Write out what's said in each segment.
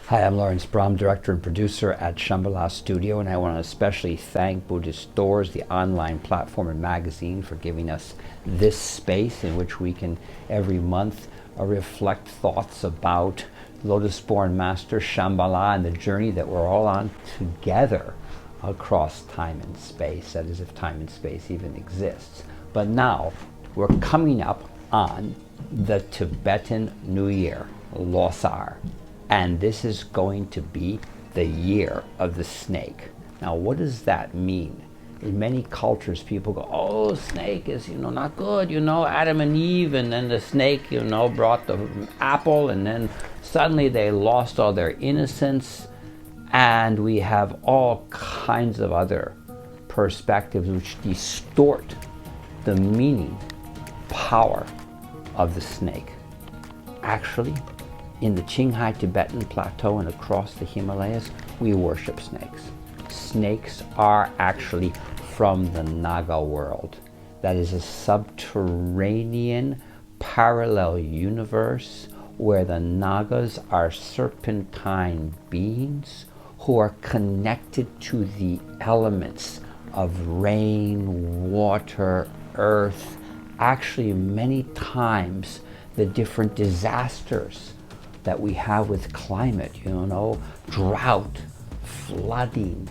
Hi, I'm Laurence Brahm, director and producer at Shambala Studio, and I want to especially thank Buddhist Doors, the online platform and magazine, for giving us this space in which we can every month reflect thoughts about Lotus-Born Master Shambala and the journey that we're all on together across time and space, that is, if time and space even exists. But now we're coming up on the Tibetan New Year, Losar. And this is going to be the year of the snake. Now, what does that mean? In many cultures, people go, oh, snake is, not good, Adam and Eve, and then the snake, brought the apple, and then suddenly they lost all their innocence, and we have all kinds of other perspectives which distort the meaning, power of the snake. Actually, in the Qinghai Tibetan Plateau and across the Himalayas, we worship snakes. Snakes are actually from the Naga world. That is a subterranean parallel universe where the Nagas are serpentine beings who are connected to the elements of rain, water, earth, actually many times the different disasters that we have with climate, drought, flooding,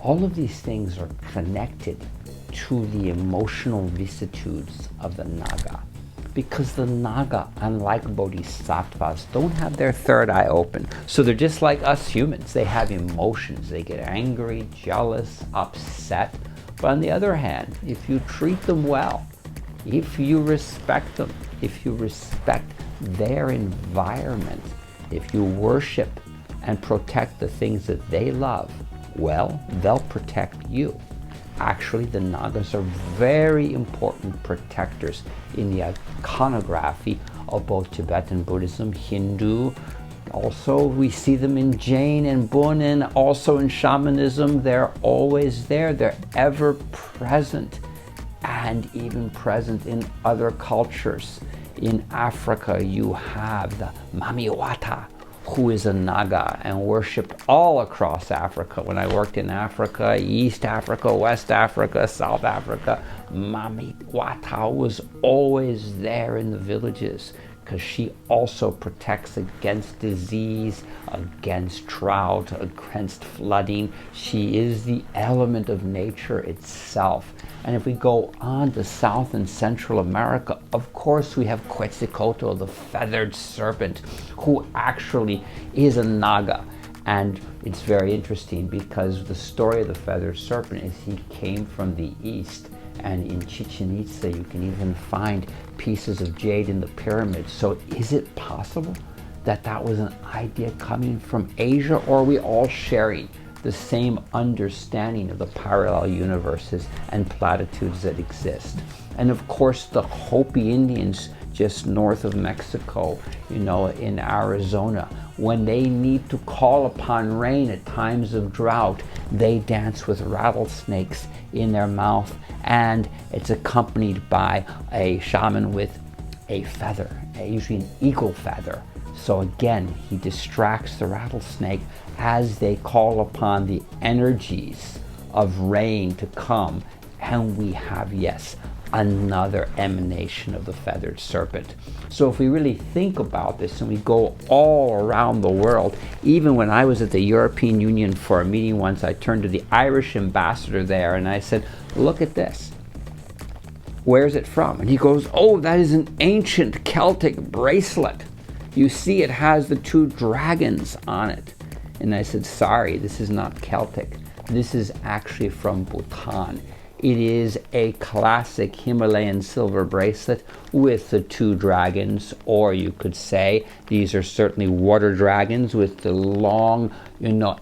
all of these things are connected to the emotional vicissitudes of the Naga. Because the Naga, unlike bodhisattvas, don't have their third eye open. So they're just like us humans. They have emotions. They get angry, jealous, upset. But on the other hand, if you treat them well, if you respect them, if you respect their environment, if you worship and protect the things that they love, well, they'll protect you. Actually, the Nagas are very important protectors in the iconography of both Tibetan Buddhism, Hindu. Also, we see them in Jain and Bon, and also in shamanism. They're always there. They're ever present, and even present in other cultures. In Africa, you have the Mamiwata, who is a Naga and worshipped all across Africa. When I worked in Africa, East Africa, West Africa, South Africa, Mamiwata was always there in the villages because she also protects against disease, against drought, against flooding. She is the element of nature itself. And if we go on to South and Central America, of course we have Quetzalcoatl, the feathered serpent, who actually is a Naga. And it's very interesting because the story of the feathered serpent is he came from the east. And in Chichen Itza, you can even find pieces of jade in the pyramids. So is it possible that that was an idea coming from Asia, or are we all sharing the same understanding of the parallel universes and platitudes that exist? And of course, the Hopi Indians just north of Mexico, in Arizona, when they need to call upon rain at times of drought, they dance with rattlesnakes in their mouth, and it's accompanied by a shaman with a feather, usually an eagle feather. So again, he distracts the rattlesnake as they call upon the energies of rain to come, and we have, yes, another emanation of the feathered serpent. So if we really think about this and we go all around the world, even when I was at the European Union for a meeting once, I turned to the Irish ambassador there and I said, look at this. Where's it from? And he goes, oh, that is an ancient Celtic bracelet. You see, it has the two dragons on it. And I said, sorry, this is not Celtic. This is actually from Bhutan. It is a classic Himalayan silver bracelet with the two dragons, or you could say these are certainly water dragons with the long,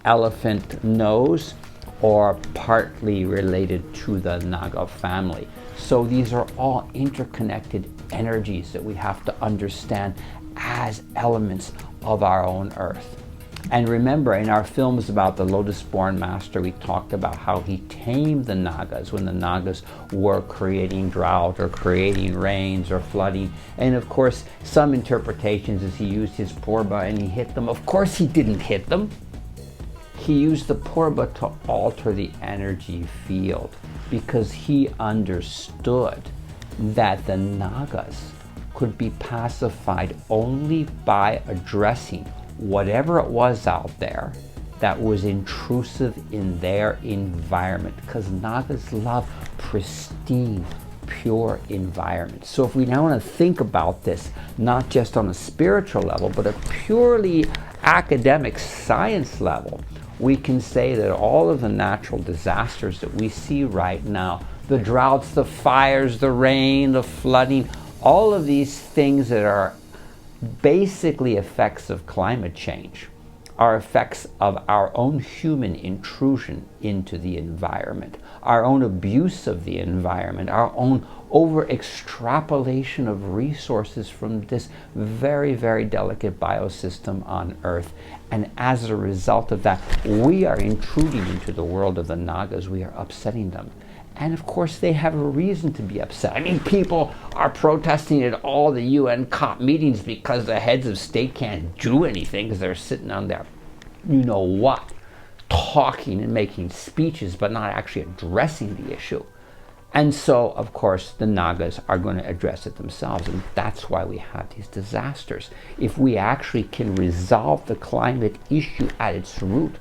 elephant nose, or partly related to the Naga family. So these are all interconnected energies that we have to understand as elements of our own earth. And remember, in our films about the Lotus-Born master, we talked about how he tamed the Nagas when the Nagas were creating drought or creating rains or flooding. And of course, some interpretations is he used his purba and he hit them. Of course he didn't hit them. He used the purba to alter the energy field because he understood that the Nagas could be pacified only by addressing whatever it was out there that was intrusive in their environment, because Nagas love pristine, pure environment. So if we now want to think about this, not just on a spiritual level, but a purely academic science level, we can say that all of the natural disasters that we see right now, the droughts, the fires, the rain, the flooding, all of these things that are basically effects of climate change are effects of our own human intrusion into the environment, our own abuse of the environment, our own over-extrapolation of resources from this very, very delicate biosystem on Earth. And as a result of that, we are intruding into the world of the Nagas. We are upsetting them. And of course, they have a reason to be upset. I mean, people are protesting at all the UN COP meetings because the heads of state can't do anything because they're sitting on their, you know what, talking and making speeches, but not actually addressing the issue. And so, of course, the Nagas are going to address it themselves. And that's why we have these disasters. If we actually can resolve the climate issue at its root,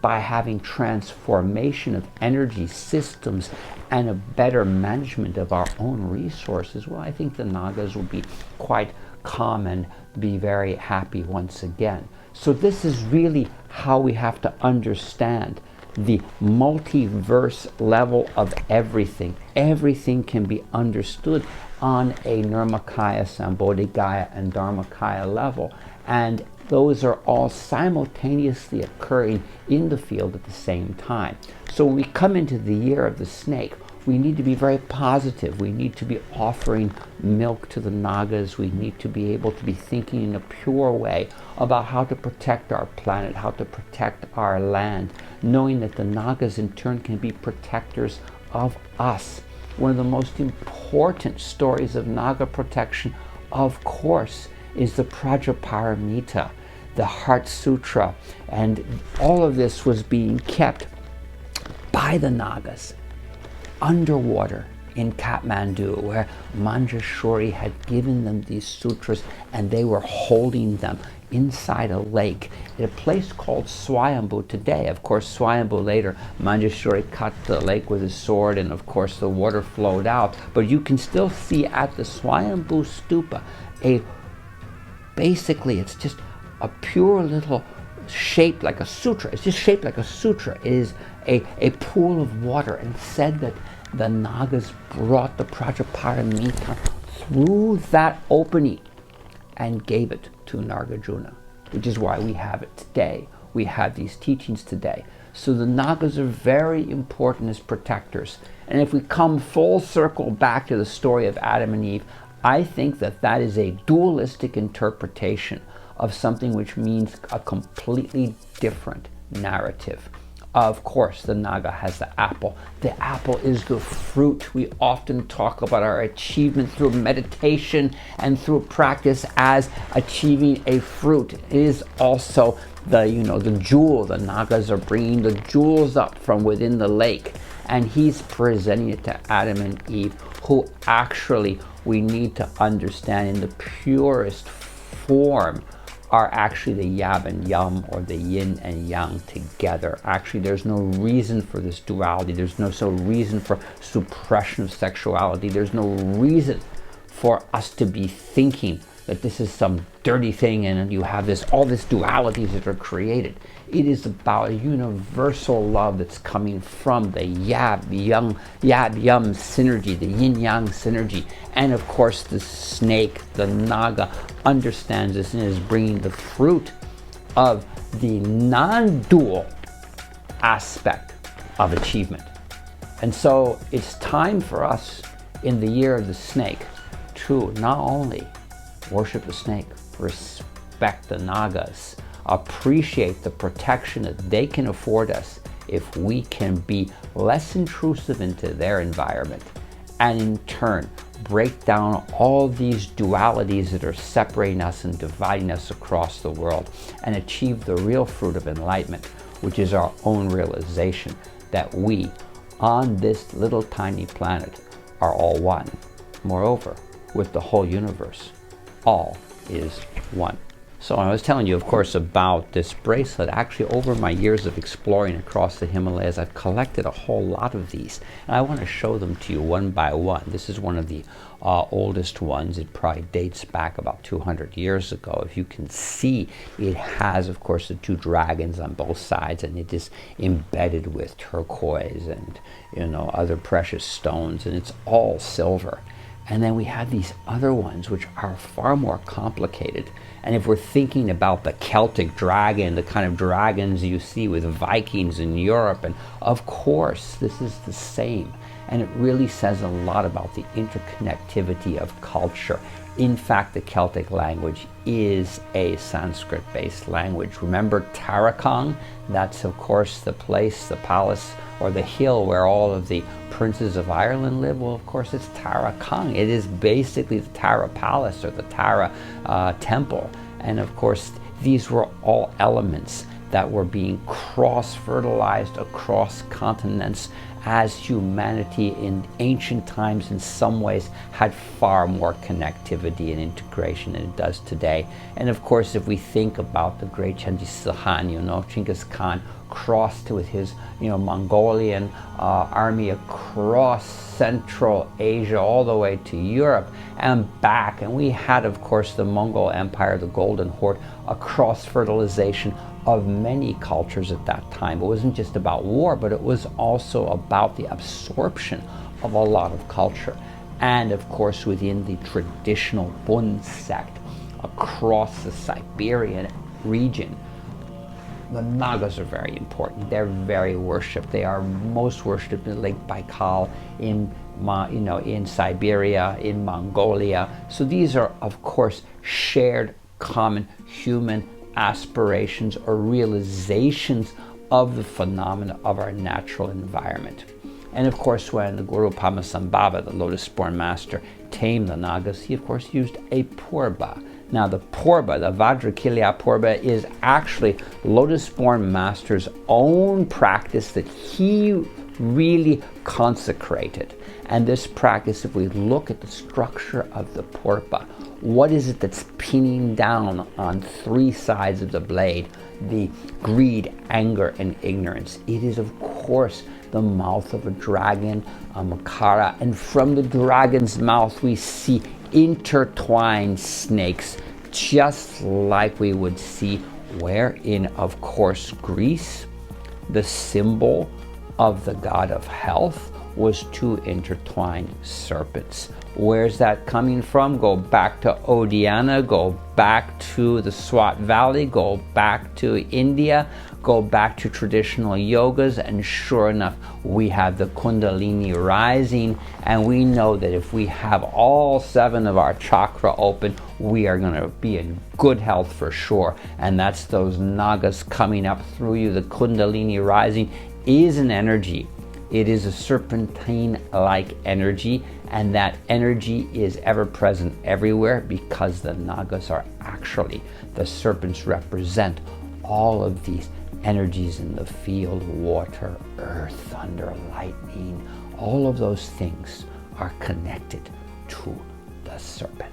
by having transformation of energy systems and a better management of our own resources, well, I think the Nagas will be quite calm and be very happy once again. So this is really how we have to understand the multiverse level of everything. Everything can be understood on a Nirmakaya, Sambodhikaya, and Dharmakaya level. And those are all simultaneously occurring in the field at the same time. So when we come into the year of the snake, we need to be very positive. We need to be offering milk to the Nagas. We need to be able to be thinking in a pure way about how to protect our planet, how to protect our land, knowing that the Nagas in turn can be protectors of us. One of the most important stories of Naga protection, of course, is the Prajaparamita, the Heart Sutra, and all of this was being kept by the Nagas underwater in Kathmandu, where Manjushri had given them these sutras and they were holding them inside a lake at a place called Swayambhu today. Of course, Swayambhu later, Manjushri cut the lake with his sword and of course the water flowed out, but you can still see at the Swayambhu stupa basically it's just a pure little shape like a sutra. It's just shaped like a sutra. It is a pool of water, and said that the Nagas brought the Prajaparamita through that opening and gave it to Nagarjuna, which is why we have it today. We have these teachings today. So the Nagas are very important as protectors. And if we come full circle back to the story of Adam and Eve, I think that that is a dualistic interpretation of something which means a completely different narrative. Of course, the Naga has the apple. The apple is the fruit. We often talk about our achievement through meditation and through practice as achieving a fruit. It is also the jewel. The Nagas are bringing the jewels up from within the lake, and he's presenting it to Adam and Eve, who actually we need to understand in the purest form are actually the yab and yum, or the yin and yang together. Actually, there's no reason for this duality. There's no reason for suppression of sexuality. There's no reason for us to be thinking that this is some dirty thing and you have all this dualities that are created. It is about a universal love that's coming from the yab-yum synergy, the yin-yang synergy. And of course, the snake, the Naga, understands this and is bringing the fruit of the non-dual aspect of achievement. And so it's time for us in the year of the snake to not only worship the snake, respect the Nagas, appreciate the protection that they can afford us if we can be less intrusive into their environment, and in turn break down all these dualities that are separating us and dividing us across the world, and achieve the real fruit of enlightenment, which is our own realization that we, on this little tiny planet, are all one. Moreover, with the whole universe, all is one. So I was telling you, of course, about this bracelet. Actually, over my years of exploring across the Himalayas, I've collected a whole lot of these, and I want to show them to you one by one. This is one of the oldest ones. It probably dates back about 200 years ago. If you can see, it has, of course, the two dragons on both sides, and it is embedded with turquoise and, you know, other precious stones, and it's all silver. And then we have these other ones which are far more complicated. And if we're thinking about the Celtic dragon, the kind of dragons you see with Vikings in Europe, and of course this is the same. And it really says a lot about the interconnectivity of culture. In fact, the Celtic language is a Sanskrit-based language. Remember Tarakang? That's, of course, the place, the palace, or the hill where all of the princes of Ireland live. Well, of course, it's Tarakang. It is basically the Tara Palace or the Tara Temple. And, of course, these were all elements that were being cross-fertilized across continents, as humanity in ancient times in some ways had far more connectivity and integration than it does today. And of course, if we think about the great Genghis Khan, you know, Genghis Khan crossed with his, you know, Mongolian army across Central Asia all the way to Europe and back. And we had, of course, the Mongol Empire, the Golden Horde, a cross-fertilization of many cultures at that time. It wasn't just about war, but it was also about the absorption of a lot of culture. And of course, within the traditional Bun sect, across the Siberian region, the Nagas are very important. They're very worshipped. They are most worshipped in Lake Baikal, in Siberia, in Mongolia. So these are, of course, shared common human aspirations or realizations of the phenomena of our natural environment. And of course, when the Guru Padmasambhava, the Lotus-Born master, tamed the Nagas, he of course used a purba. Now the purba, the Vajrakilya purba, is actually Lotus-Born master's own practice that he really consecrated. And this practice, if we look at the structure of the purba, what is it that's pinning down on three sides of the blade? The greed, anger, and ignorance. It is, of course, the mouth of a dragon, a makara, and from the dragon's mouth we see intertwined snakes, just like we would where wherein, of course, Greece, the symbol of the god of health, was two intertwined serpents. Where's that coming from? Go back to Odiana, go back to the Swat Valley, go back to India, go back to traditional yogas, and sure enough, we have the Kundalini rising, and we know that if we have all 7 of our chakra open, we are going to be in good health for sure. And that's those Nagas coming up through you. The Kundalini rising is an energy. It is a serpentine-like energy, and that energy is ever present everywhere because the Nagas are actually, the serpents represent all of these energies in the field, water, earth, thunder, lightning. All of those things are connected to the serpent.